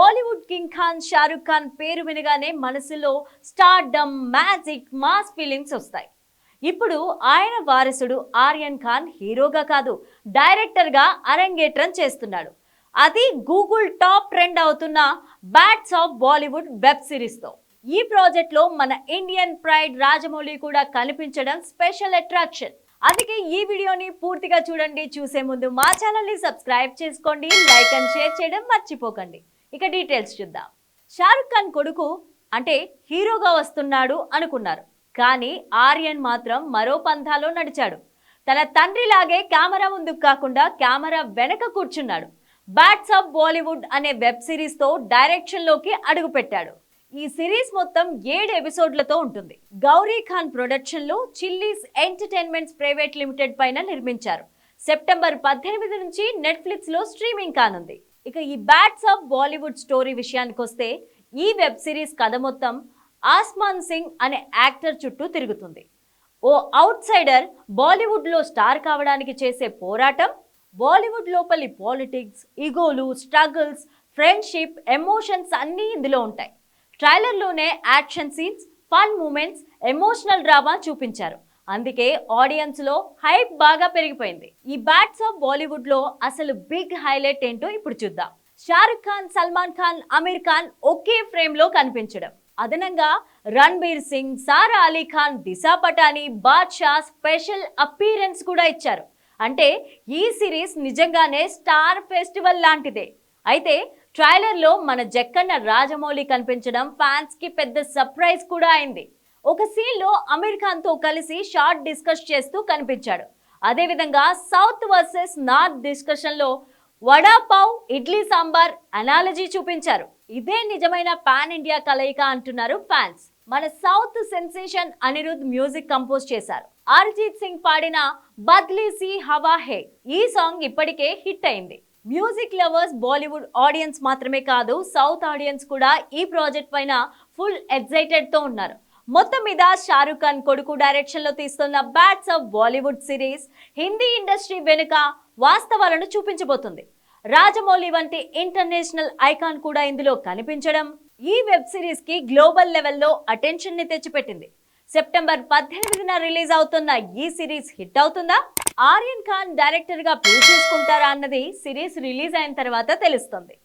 Bollywood king Khan Shahrukh Khan పేరు వినగానే మనసులో స్టార్డమ్, మ్యాజిక్, మాస్ ఫీలింగ్స్ వస్తాయి. ఇప్పుడు ఆయన వారసుడు ఆర్యన్ ఖాన్ హీరోగా కాదు, డైరెక్టర్గా అరంగేట్రం చేస్తున్నాడు. అది గూగుల్ టాప్ ట్రెండ్ అవుతున్న బ్యాట్స్ ఆఫ్ బాలీవుడ్ వెబ్ సిరీస్తో. ఈ ప్రాజెక్ట్లో మన ఇండియన్ ప్రైడ్ రాజమౌళి కూడా కనిపించడం స్పెషల్ అట్రాక్షన్. అందుకే ఈ వీడియోని పూర్తిగా చూడండి. చూసే ముందు మా ఛానల్ని సబ్స్క్రైబ్ చేసుకోండి, లైక్ అండ్ షేర్ చేయడం మర్చిపోకండి. ఇక డీటెయిల్స్ చూద్దాం. షారుఖ్ ఖాన్ కొడుకు అంటే హీరోగా వస్తున్నాడు అనుకున్నారు, కానీ ఆర్యన్ మాత్రం మరో పంథాలో నడిచాడు. తన తండ్రిలాగే కెమెరా ముందుకు కాకుండా కెమెరా వెనక కూర్చున్నాడు. బ్యాట్స్ ఆఫ్ బాలీవుడ్ అనే వెబ్ సిరీస్తో డైరెక్షన్లోకి అడుగుపెట్టాడు. ఈ సిరీస్ మొత్తం 7 ఎపిసోడ్లతో ఉంటుంది. గౌరీ ఖాన్ ప్రొడక్షన్లో చిల్లీస్ ఎంటర్టైన్మెంట్స్ ప్రైవేట్ లిమిటెడ్ పైన నిర్మించారు. సెప్టెంబర్ 18 నుంచి నెట్ఫ్లిక్స్లో స్ట్రీమింగ్ కానుంది. ఇక ఈ బ్యాట్స్ ఆఫ్ బాలీవుడ్ స్టోరీ విషయానికి వస్తే, ఈ వెబ్ సిరీస్ కథ మొత్తం ఆస్మాన్ సింగ్ అనే యాక్టర్ చుట్టూ తిరుగుతుంది. ఓ అవుట్ సైడర్ బాలీవుడ్లో స్టార్ కావడానికి చేసే పోరాటం, బాలీవుడ్ లోపలి పాలిటిక్స్, ఈగోలు, స్ట్రగుల్స్, ఫ్రెండ్షిప్, ఎమోషన్స్ అన్నీ ఇందులో ఉంటాయి. ట్రైలర్లోనే action scenes, fun moments, emotional drama చూపించారు. అందుకే ఆడియన్స్లో హైప్ బాగా పెరిగిపోయింది. ఈ బ్యాట్స్ ఆఫ్ బాలీవుడ్లో అసలు బిగ్ హైలైట్ ఏంటో ఇప్పుడు చూద్దాం. షారుఖ్ ఖాన్, సల్మాన్ ఖాన్, అమీర్ ఖాన్ ఒకే ఫ్రేమ్లో కనిపించడం. అదనంగా రణ్బీర్ సింగ్, సారా అలీ ఖాన్, దిశా పటాని, బాద్షా స్పెషల్ అపీరెన్స్ కూడా ఇచ్చారు. అంటే ఈ సిరీస్ నిజంగానే స్టార్ ఫెస్టివల్ లాంటిదే. అయితే ట్రైలర్లో మన జక్కన్న రాజమౌళి కనిపించడం ఫ్యాన్స్ కి పెద్ద సర్ప్రైజ్ కూడా అయింది. ఒక సీన్లో అమీర్ ఖాన్తో కలిసి షార్ట్ డిస్కస్ చేస్తూ కనిపించాడు. అదేవిధంగా సౌత్ వర్సెస్ నార్త్ డిస్కషన్లో వడాపావ్, ఇడ్లీ సాంబార్ అనాలజీ చూపించారు. ఇదే నిజమైన పాన్ ఇండియా కలయిక అంటున్నారు ఫ్యాన్స్. మన south sensation Anirudh music compose చేశారు. అరిజిత్ సింగ్ పాడిన బద్లీ సి హవా హే ఈ సాంగ్ ఇప్పటికే హిట్ అయింది. మ్యూజిక్ లవర్స్, బాలీవుడ్ ఆడియన్స్ మాత్రమే కాదు, సౌత్ ఆడియన్స్ కూడా ఈ ప్రాజెక్ట్ పైన ఫుల్ ఎక్సైటెడ్ తో ఉన్నారు. మొత్తం మీద షారుఖ్ ఖాన్ కొడుకు డైరెక్షన్ లో తీస్తున్న bats of Bollywood series Hindi industry వెనుక వాస్తవాలను చూపించబోతుంది. రాజమౌళి వంటి ఇంటర్నేషనల్ ఐకాన్ కూడా ఇందులో కనిపించడం ఈ వెబ్ సిరీస్ కి గ్లోబల్ లెవెల్లో అటెన్షన్ ని తెచ్చిపెట్టింది. సెప్టెంబర్ 18న రిలీజ్ అవుతున్న ఈ సిరీస్ హిట్ అవుతుందా? ఆర్యన్ ఖాన్ డైరెక్టర్ గా ప్రూవ్ చేసుకుంటారా అన్నది సిరీస్ రిలీజ్ అయిన తర్వాత తెలుస్తుంది.